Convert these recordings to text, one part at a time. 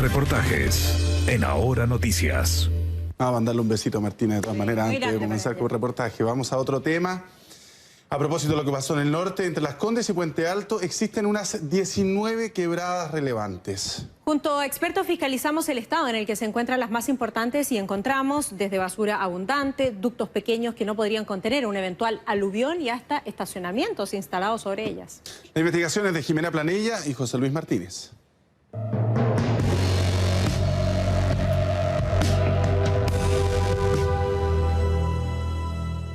Reportajes en Ahora Noticias. Vamos a mandarle un besito a Martina de todas maneras antes de comenzar con el reportaje. Vamos a otro tema. A propósito de lo que pasó en el norte, entre Las Condes y Puente Alto, existen unas 19 quebradas relevantes. Junto a expertos fiscalizamos el estado en el que se encuentran las más importantes y encontramos desde basura abundante, ductos pequeños que no podrían contener un eventual aluvión y hasta estacionamientos instalados sobre ellas. La investigación es de Jimena Planella y José Luis Martínez.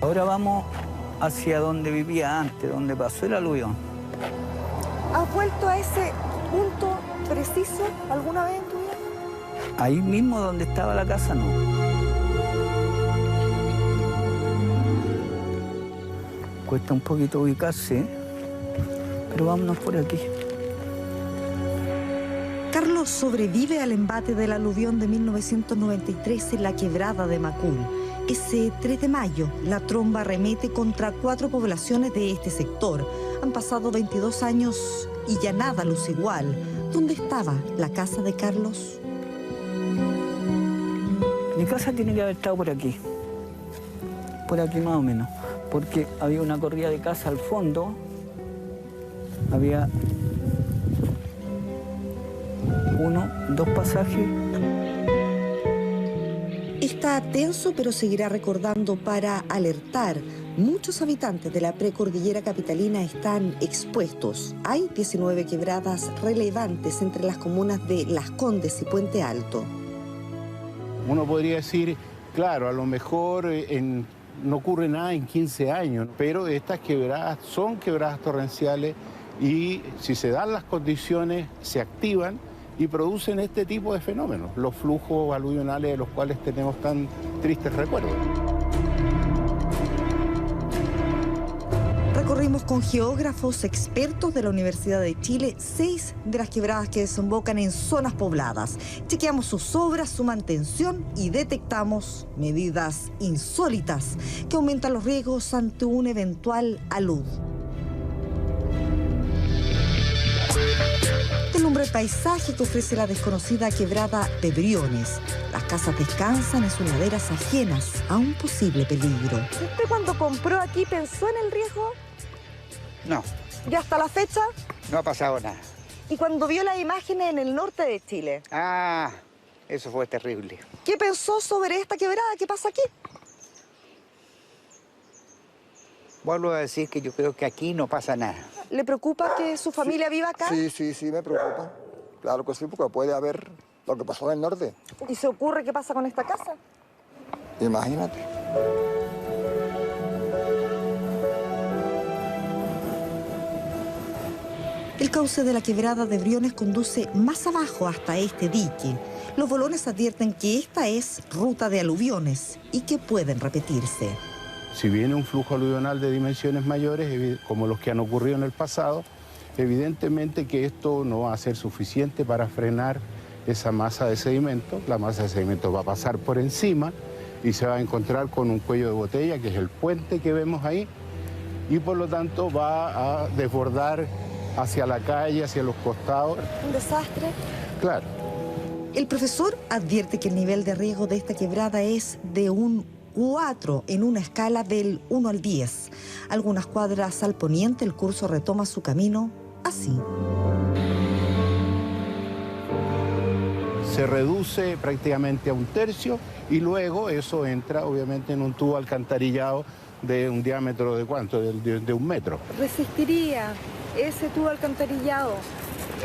Ahora vamos hacia donde vivía antes, donde pasó el aluvión. ¿Has vuelto a ese punto preciso alguna vez en tu vida? Ahí mismo donde estaba la casa, no. Cuesta un poquito ubicarse, pero vámonos por aquí. Carlos sobrevive al embate del aluvión de 1993 en la quebrada de Macul. Ese 3 de mayo, la tromba arremete contra 4 poblaciones de este sector. Han pasado 22 años y ya nada luce igual. ¿Dónde estaba la casa de Carlos? Mi casa tiene que haber estado por aquí más o menos, porque había una corrida de casa al fondo, había 2 pasajes. Está tenso, pero seguirá recordando para alertar. Muchos habitantes de la precordillera capitalina están expuestos. Hay 19 quebradas relevantes entre las comunas de Las Condes y Puente Alto. Uno podría decir, claro, a lo mejor no ocurre nada en 15 años, pero estas quebradas son quebradas torrenciales y si se dan las condiciones, se activan y producen este tipo de fenómenos, los flujos aluvionales de los cuales tenemos tan tristes recuerdos. Recorrimos con geógrafos expertos de la Universidad de Chile 6 de las quebradas que desembocan en zonas pobladas. Chequeamos sus obras, su mantención y detectamos medidas insólitas que aumentan los riesgos ante un eventual alud. Deslumbra el paisaje que ofrece la desconocida quebrada de Briones. Las casas descansan en sus laderas ajenas a un posible peligro. ¿Usted cuando compró aquí pensó en el riesgo? No. ¿Y hasta la fecha? No ha pasado nada. ¿Y cuando vio las imágenes en el norte de Chile? Ah, eso fue terrible. ¿Qué pensó sobre esta quebrada? ¿Qué pasa aquí? Vuelvo a decir que yo creo que aquí no pasa nada. ¿Le preocupa que su familia viva acá? Sí, me preocupa. Claro que sí, porque puede haber lo que pasó en el norte. ¿Y se ocurre qué pasa con esta casa? Imagínate. El cauce de la quebrada de Briones conduce más abajo hasta este dique. Los bolones advierten que esta es ruta de aluviones y que pueden repetirse. Si viene un flujo aluvional de dimensiones mayores, como los que han ocurrido en el pasado, evidentemente que esto no va a ser suficiente para frenar esa masa de sedimento. La masa de sedimento va a pasar por encima y se va a encontrar con un cuello de botella, que es el puente que vemos ahí, y por lo tanto va a desbordar hacia la calle, hacia los costados. ¿Un desastre? Claro. El profesor advierte que el nivel de riesgo de esta quebrada es de un 4 en una escala del 1 al 10. Algunas cuadras al poniente el curso retoma su camino así. Se reduce prácticamente a 1/3 y luego eso entra obviamente en un tubo alcantarillado de un diámetro de ¿cuánto? De 1 metro. ¿Resistiría ese tubo alcantarillado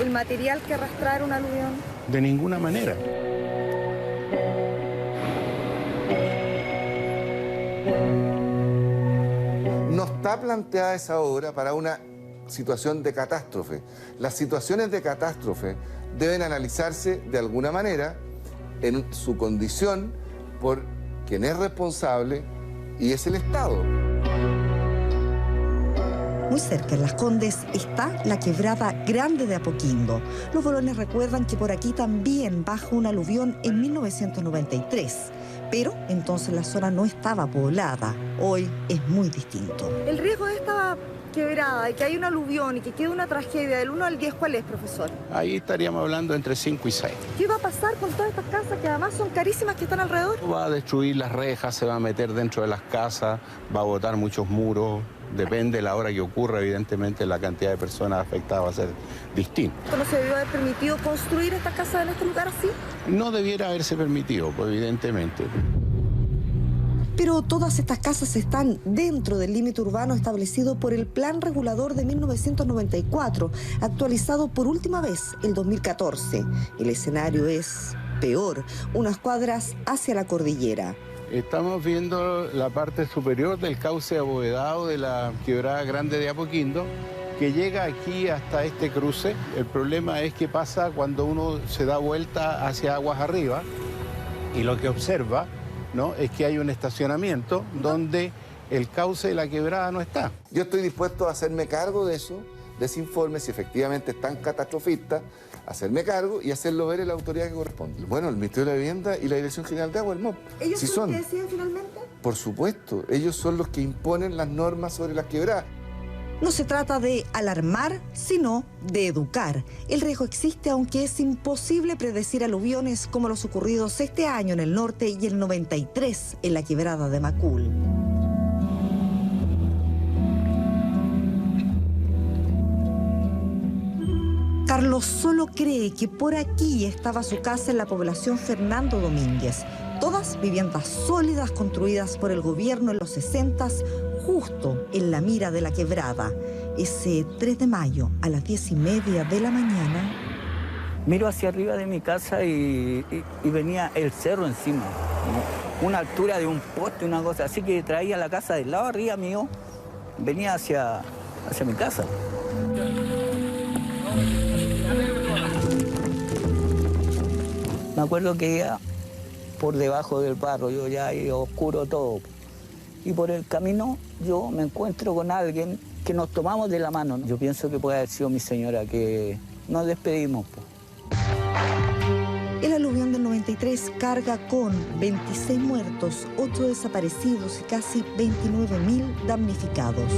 el material que arrastrara un aluvión? De ninguna manera. No está planteada esa obra para una situación de catástrofe. Las situaciones de catástrofe deben analizarse de alguna manera en su condición por quien es responsable y es el Estado. Muy cerca, en Las Condes, está la quebrada Grande de Apoquindo. Los bolones recuerdan que por aquí también bajó un aluvión en 1993. Pero entonces la zona no estaba poblada. Hoy es muy distinto. ¿El riesgo de esta quebrada y que hay un aluvión y que quede una tragedia del 1 al 10, ¿cuál es, profesor? Ahí estaríamos hablando entre 5 y 6. ¿Qué va a pasar con todas estas casas que además son carísimas que están alrededor? Va a destruir las rejas, se va a meter dentro de las casas, va a botar muchos muros. Depende de la hora que ocurra, evidentemente la cantidad de personas afectadas va a ser distinta. ¿No se debió haber permitido construir estas casas en este lugar así? No debiera haberse permitido, pues, evidentemente. Pero todas estas casas están dentro del límite urbano establecido por el Plan Regulador de 1994, actualizado por última vez el 2014. El escenario es peor, unas cuadras hacia la cordillera. Estamos viendo la parte superior del cauce abovedado de la quebrada grande de Apoquindo, que llega aquí hasta este cruce. El problema es que pasa cuando uno se da vuelta hacia aguas arriba y lo que observa, ¿no?, es que hay un estacionamiento donde el cauce de la quebrada no está. Yo estoy dispuesto a hacerme cargo de eso, de ese informe, si efectivamente es tan catastrofista, hacerme cargo y hacerlo ver en la autoridad que corresponde. Bueno, el Ministerio de la Vivienda y la Dirección General de Agua, el MOP. ¿Ellos sí son los que deciden finalmente? Por supuesto, ellos son los que imponen las normas sobre las quebradas. No se trata de alarmar, sino de educar. El riesgo existe, aunque es imposible predecir aluviones como los ocurridos este año en el norte y el 93 en la quebrada de Macul. Carlos solo cree que por aquí estaba su casa en la población Fernando Domínguez. Todas viviendas sólidas construidas por el gobierno en los 60s, justo en la mira de la quebrada. Ese 3 de mayo a las 10:30 de la mañana. Miro hacia arriba de mi casa y venía el cerro encima. Una altura de un poste, una cosa así, que traía la casa del lado arriba mío. Venía hacia mi casa. Me acuerdo que iba por debajo del barro, yo ya ahí oscuro todo. Y por el camino yo me encuentro con alguien que nos tomamos de la mano. Yo pienso que puede haber sido mi señora, que nos despedimos. El aluvión del 93 carga con 26 muertos, 8 desaparecidos y casi 29.000 damnificados.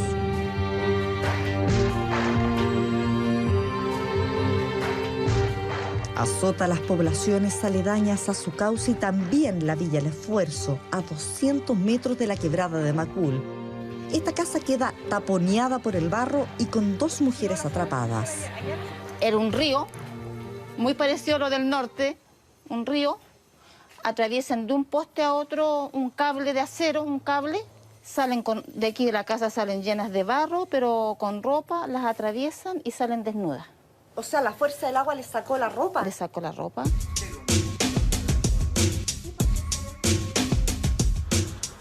Azota las poblaciones aledañas a su cauce y también la Villa El Esfuerzo, a 200 metros de la quebrada de Macul. Esta casa queda taponeada por el barro y con 2 mujeres atrapadas. Era un río, muy parecido a lo del norte, un río. Atraviesan de un poste a otro un cable de acero, un cable. Salen de aquí de la casa, salen llenas de barro, pero con ropa, las atraviesan y salen desnudas. O sea, la fuerza del agua les sacó la ropa. Les sacó la ropa.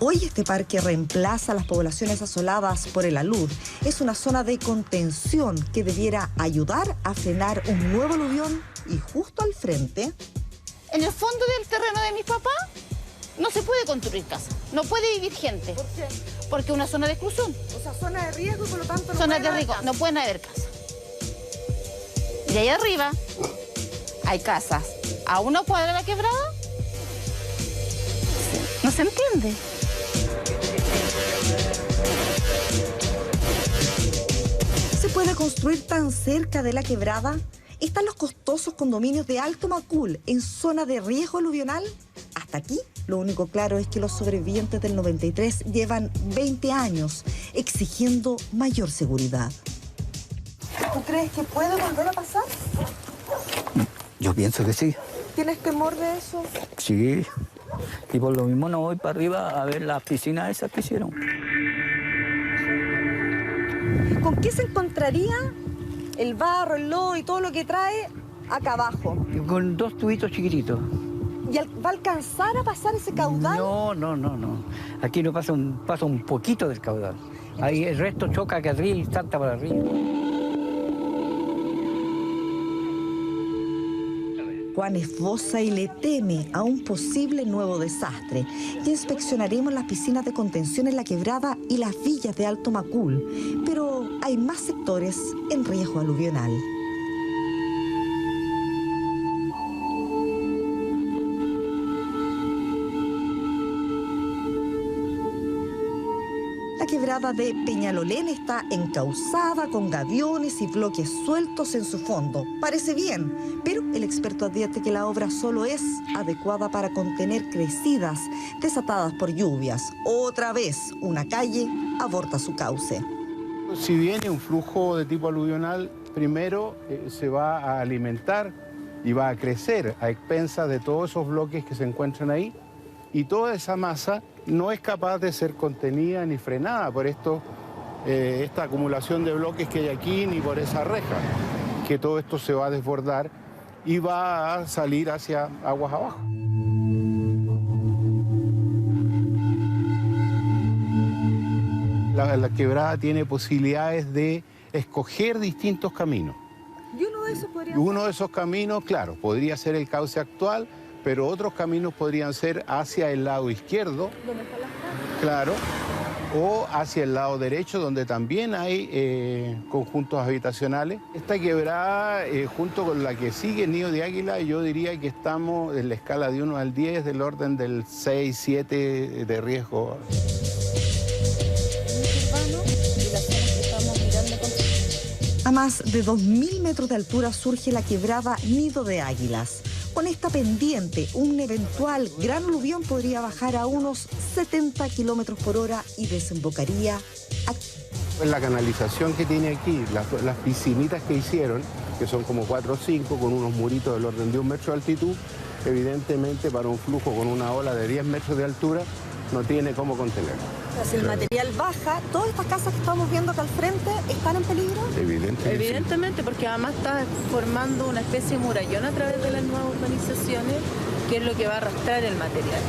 Hoy este parque reemplaza a las poblaciones asoladas por el alud. Es una zona de contención que debiera ayudar a frenar un nuevo aluvión y justo al frente. En el fondo del terreno de mis papás no se puede construir casa, no puede vivir gente. ¿Por qué? Porque es una zona de exclusión. O sea, zona de riesgo y por lo tanto no Zona de riesgo, no pueden haber casas. Y ahí arriba hay casas a 1 cuadra de la quebrada. No se entiende. ¿Se puede construir tan cerca de la quebrada? ¿Están los costosos condominios de Alto Macul en zona de riesgo aluvional? Hasta aquí, lo único claro es que los sobrevivientes del 93 llevan 20 años exigiendo mayor seguridad. ¿Tú crees que puede volver a pasar? Yo pienso que sí. ¿Tienes temor de eso? Sí. Y por lo mismo no voy para arriba a ver las piscinas esas que hicieron. ¿Con qué se encontraría el barro, el lodo y todo lo que trae acá abajo? Con 2 tubitos chiquititos. ¿Y va a alcanzar a pasar ese caudal? No. Aquí no pasa un poquito del caudal. Ahí el resto choca que arriba y salta para arriba. Juan esboza y le teme a un posible nuevo desastre. Y inspeccionaremos las piscinas de contención en la quebrada y las villas de Alto Macul. Pero hay más sectores en riesgo aluvional. La La quebrada de Peñalolén está encauzada con gaviones y bloques sueltos en su fondo. Parece bien, pero el experto advierte que la obra solo es adecuada para contener crecidas desatadas por lluvias. Otra vez, una calle aborta su cauce. Si viene un flujo de tipo aluvional, primero se va a alimentar y va a crecer a expensas de todos esos bloques que se encuentran ahí, y toda esa masa no es capaz de ser contenida ni frenada por esta acumulación de bloques que hay aquí, ni por esa reja, que todo esto se va a desbordar y va a salir hacia aguas abajo. La quebrada tiene posibilidades de escoger distintos caminos. ¿Y uno de esos podría Uno de esos caminos, claro, podría ser el cauce actual, pero otros caminos podrían ser hacia el lado izquierdo, ¿Dónde están las casas? claro, o hacia el lado derecho, donde también hay conjuntos habitacionales. Esta quebrada, junto con la que sigue Nido de Águila, yo diría que estamos en la escala de 1 al 10, del orden del 6, 7 de riesgo. A más de 2.000 metros de altura surge la quebrada Nido de Águilas. Con esta pendiente, un eventual gran aluvión podría bajar a unos 70 kilómetros por hora y desembocaría aquí. La canalización que tiene aquí, las piscinitas que hicieron, que son como 4 o 5, con unos muritos del orden de 1 metro de altitud, evidentemente para un flujo con una ola de 10 metros de altura, no tiene cómo contenerlo. Si el material baja, todas estas casas que estamos viendo acá al frente están en peligro. Evidentemente, porque además está formando una especie de murallón a través de las nuevas urbanizaciones, que es lo que va a arrastrar el material.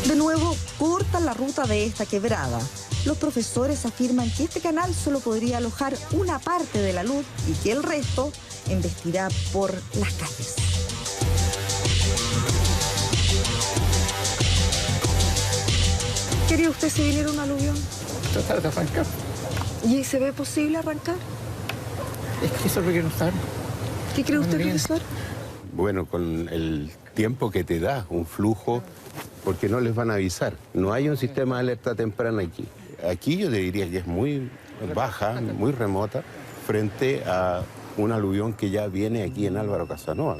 De nuevo, cortan la ruta de esta quebrada. Los profesores afirman que este canal solo podría alojar una parte de la luz y que el resto embestirá por las calles. ¿Quería usted si viniera un aluvión? Tratar de arrancar. ¿Y se ve posible arrancar? Es que eso es lo que no sabe. ¿Qué cree usted, profesor? Bueno, con el tiempo que te da un flujo, porque no les van a avisar. No hay un sistema de alerta temprana aquí. Aquí yo te diría que es muy baja, muy remota, frente a un aluvión que ya viene aquí en Álvaro Casanova.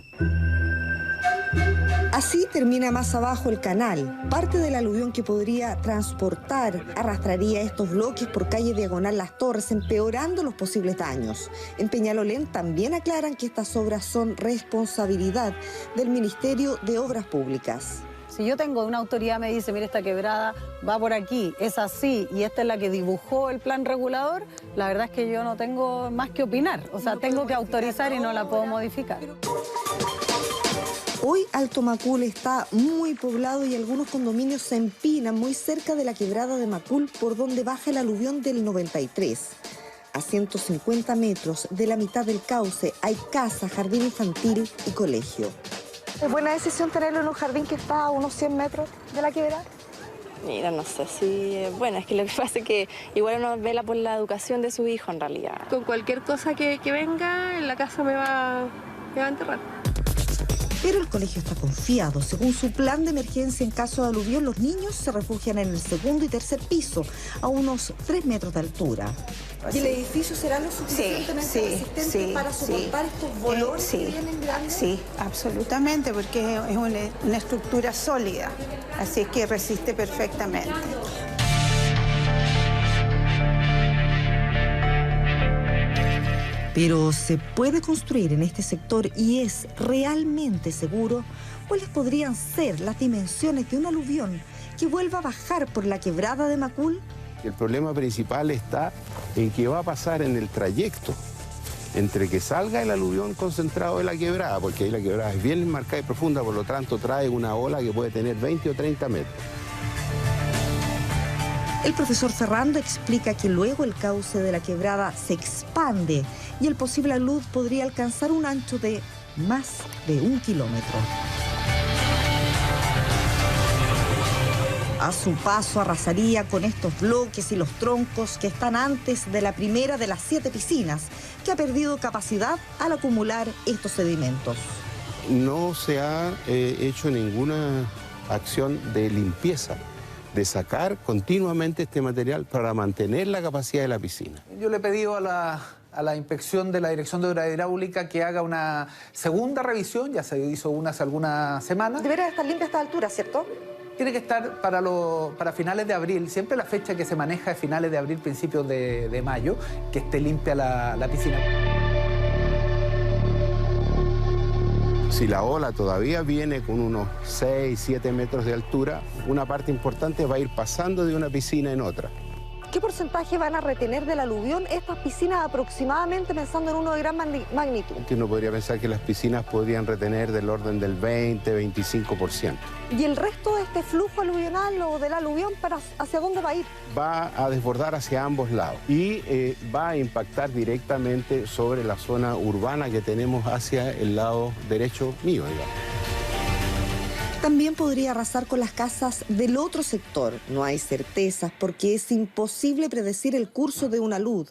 Así termina más abajo el canal. Parte del aluvión que podría transportar arrastraría estos bloques por calle Diagonal Las Torres, empeorando los posibles daños. En Peñalolén también aclaran que estas obras son responsabilidad del Ministerio de Obras Públicas. Si yo tengo una autoridad me dice, mire, esta quebrada va por aquí, es así, y esta es la que dibujó el plan regulador, la verdad es que yo no tengo más que opinar. O sea, tengo que autorizar y no la puedo modificar. Hoy Alto Macul está muy poblado y algunos condominios se empinan muy cerca de la quebrada de Macul, por donde baja el aluvión del 93. A 150 metros de la mitad del cauce hay casa, jardín infantil y colegio. ¿Es buena decisión tenerlo en un jardín que está a unos 100 metros de la quebrada? Mira, no sé si... Bueno, es que lo que pasa es que igual uno vela por la educación de su hijo, en realidad. Con cualquier cosa que venga, en la casa me va a enterrar. Pero el colegio está confiado. Según su plan de emergencia en caso de aluvión, los niños se refugian en el segundo y tercer piso, a unos 3 metros de altura. ¿Y el edificio será lo suficientemente resistente para soportar estos bolores que vienen grandes? Sí, absolutamente, porque es una estructura sólida, así que resiste perfectamente. Pero ¿se puede construir en este sector y es realmente seguro? ¿Cuáles podrían ser las dimensiones de un aluvión que vuelva a bajar por la quebrada de Macul? El problema principal está en qué va a pasar en el trayecto entre que salga el aluvión concentrado de la quebrada, porque ahí la quebrada es bien marcada y profunda, por lo tanto trae una ola que puede tener 20 o 30 metros. El profesor Ferrando explica que luego el cauce de la quebrada se expande y el posible alud podría alcanzar un ancho de más de 1 kilómetro. A su paso arrasaría con estos bloques y los troncos que están antes de la primera de las 7 piscinas, que ha perdido capacidad al acumular estos sedimentos. no se ha hecho ninguna acción de limpieza, de sacar continuamente este material para mantener la capacidad de la piscina. Yo le he pedido a la inspección de la Dirección de Obra Hidráulica que haga una segunda revisión, ya se hizo una hace algunas semanas. Debería estar limpia a esta altura, ¿cierto? Tiene que estar para finales de abril, siempre la fecha que se maneja es finales de abril, principios de mayo, que esté limpia la piscina. Si la ola todavía viene con unos 6, 7 metros de altura, una parte importante va a ir pasando de una piscina en otra. ¿Qué porcentaje van a retener del aluvión estas piscinas aproximadamente, pensando en uno de gran magnitud? Uno podría pensar que las piscinas podrían retener del orden del 20-25%. ¿Y el resto de este flujo aluvional o del aluvión, hacia dónde va a ir? Va a desbordar hacia ambos lados y va a impactar directamente sobre la zona urbana que tenemos hacia el lado derecho mío, digamos. También podría arrasar con las casas del otro sector. No hay certezas porque es imposible predecir el curso de una alud.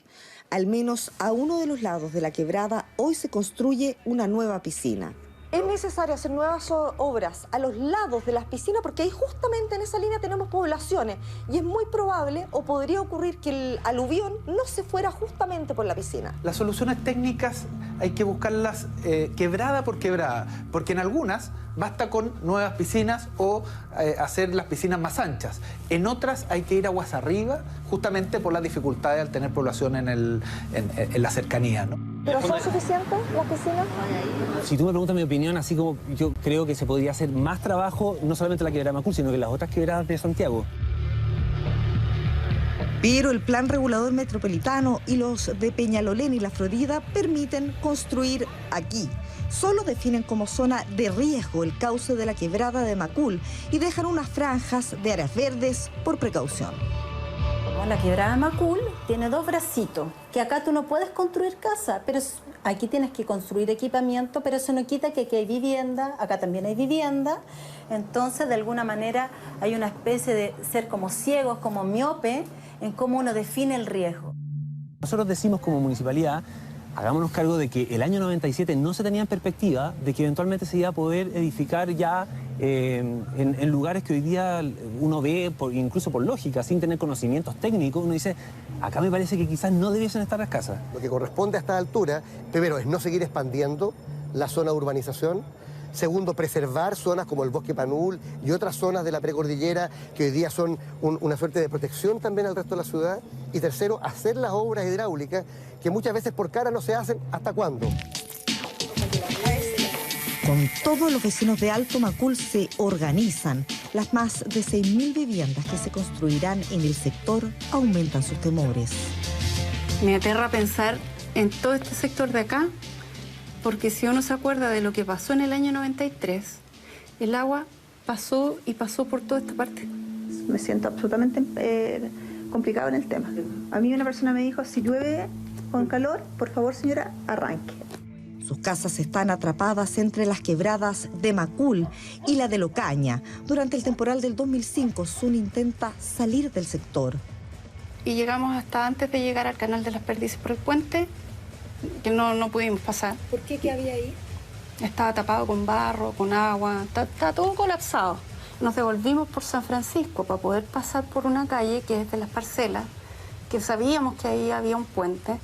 Al menos a uno de los lados de la quebrada hoy se construye una nueva piscina. Es necesario hacer nuevas obras a los lados de las piscinas porque ahí justamente en esa línea tenemos poblaciones y es muy probable o podría ocurrir que el aluvión no se fuera justamente por la piscina. Las soluciones técnicas hay que buscarlas quebrada por quebrada, porque en algunas basta con nuevas piscinas o hacer las piscinas más anchas. En otras hay que ir aguas arriba, justamente por las dificultades al tener población en la cercanía, ¿no? ¿Pero son suficientes las piscinas? Si tú me preguntas mi opinión, así como yo creo que se podría hacer más trabajo, no solamente la quebrada de Macul, sino que las otras quebradas de Santiago. Pero el Plan Regulador Metropolitano y los de Peñalolén y La Florida permiten construir aquí. Solo definen como zona de riesgo el cauce de la quebrada de Macul y dejan unas franjas de áreas verdes por precaución. La quebrada de Macul tiene dos bracitos, que acá tú no puedes construir casa, pero aquí tienes que construir equipamiento, pero eso no quita que aquí hay vivienda, acá también hay vivienda. Entonces, de alguna manera, hay una especie de ser como ciegos, como miope, en cómo uno define el riesgo. Nosotros decimos como municipalidad, hagámonos cargo de que el año 97 no se tenía en perspectiva de que eventualmente se iba a poder edificar ya en lugares que hoy día uno ve, incluso por lógica, sin tener conocimientos técnicos, uno dice, acá me parece que quizás no debiesen estar las casas. Lo que corresponde a esta altura, primero, es no seguir expandiendo la zona de urbanización. Segundo, preservar zonas como el Bosque Panul y otras zonas de la precordillera que hoy día son una suerte de protección también al resto de la ciudad. Y tercero, hacer las obras hidráulicas que muchas veces por cara no se hacen. ¿Hasta cuándo? Con todos los vecinos de Alto Macul se organizan. Las más de 6.000 viviendas que se construirán en el sector aumentan sus temores. Me aterra pensar en todo este sector de acá, porque si uno se acuerda de lo que pasó en el año 93, el agua pasó y pasó por toda esta parte. Me siento absolutamente complicado en el tema. A mí una persona me dijo, si llueve con calor, por favor señora, arranque. Sus casas están atrapadas entre las quebradas de Macul y la de Locaña. Durante el temporal del 2005, Sun intenta salir del sector. Y llegamos hasta antes de llegar al Canal de las Perdices por el puente, que no pudimos pasar. ¿Por qué? ¿Qué había ahí? Estaba tapado con barro, con agua, está todo colapsado. Nos devolvimos por San Francisco para poder pasar por una calle que es de las parcelas, que sabíamos que ahí había un puente,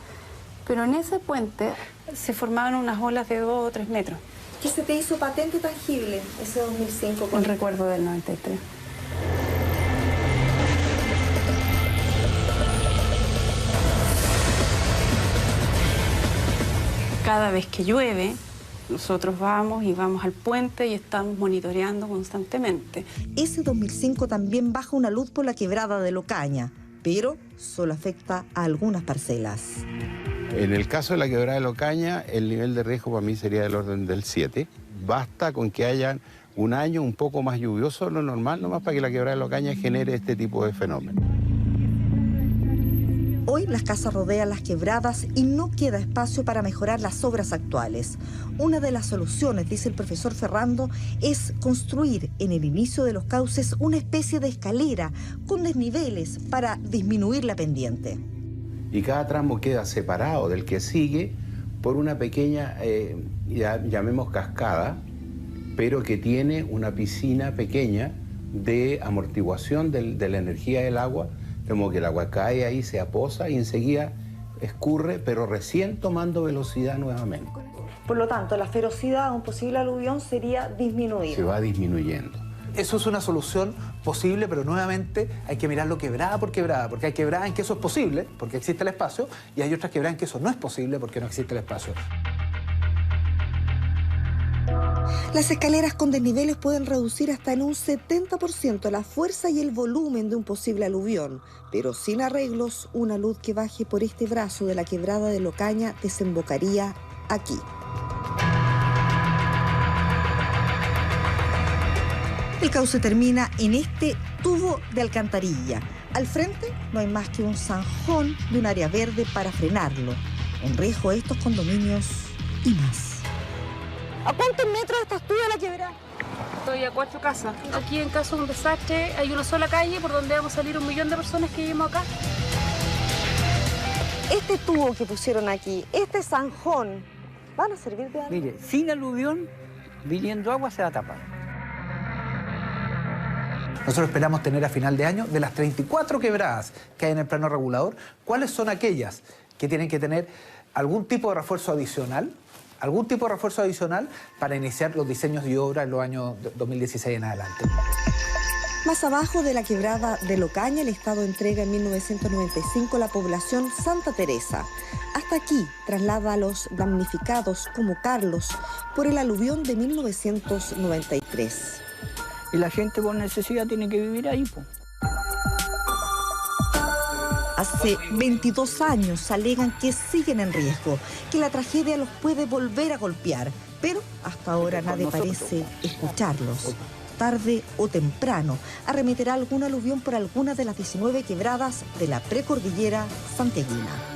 pero en ese puente se formaban unas olas de 2 o 3 metros. ¿Qué se te hizo patente y tangible ese 2005? El recuerdo del 93. Cada vez que llueve, nosotros vamos al puente y estamos monitoreando constantemente. Ese 2005 también baja una luz por la quebrada de Locaña, pero solo afecta a algunas parcelas. En el caso de la quebrada de Locaña, el nivel de riesgo para mí sería del orden del 7. Basta con que haya un año un poco más lluvioso de lo normal, nomás para que la quebrada de Locaña genere este tipo de fenómeno. Hoy las casas rodean las quebradas y no queda espacio para mejorar las obras actuales. Una de las soluciones, dice el profesor Ferrando, es construir en el inicio de los cauces una especie de escalera con desniveles para disminuir la pendiente. Y cada tramo queda separado del que sigue por una pequeña, llamemos cascada, pero que tiene una piscina pequeña de amortiguación de la energía del agua, como que el agua cae ahí, se aposa y enseguida escurre, pero recién tomando velocidad nuevamente. Por lo tanto, la ferocidad de un posible aluvión sería disminuida. Se va disminuyendo. Eso es una solución posible, pero nuevamente hay que mirarlo quebrada por quebrada, porque hay quebradas en que eso es posible, porque existe el espacio, y hay otras quebradas en que eso no es posible, porque no existe el espacio. Las escaleras con desniveles pueden reducir hasta en un 70% la fuerza y el volumen de un posible aluvión, pero sin arreglos, una luz que baje por este brazo de la quebrada de Locaña desembocaría aquí. El cauce termina en este tubo de alcantarilla. Al frente no hay más que un zanjón de un área verde para frenarlo. En riesgo estos condominios y más. ¿A cuántos metros estás tú de la quebrada? Estoy a 4 casas. Aquí, en caso de un desastre, hay una sola calle por donde vamos a salir 1 millón de personas que vivimos acá. Este tubo que pusieron aquí, este zanjón, ¿van a servir de algo? Mire, sin aluvión, viniendo agua se va a tapar. Nosotros esperamos tener a final de año, de las 34 quebradas que hay en el plano regulador, ¿cuáles son aquellas que tienen que tener algún tipo de refuerzo adicional? Algún tipo de refuerzo adicional para iniciar los diseños y obras en los años 2016 en adelante. Más abajo de la quebrada de Locaña, el Estado entrega en 1995 la población Santa Teresa. Hasta aquí traslada a los damnificados como Carlos por el aluvión de 1993. Y la gente por necesidad tiene que vivir ahí, po. Hace 22 años alegan que siguen en riesgo, que la tragedia los puede volver a golpear, pero hasta ahora nadie parece escucharlos. Tarde o temprano arremeterá algún aluvión por alguna de las 19 quebradas de la precordillera santiaguina.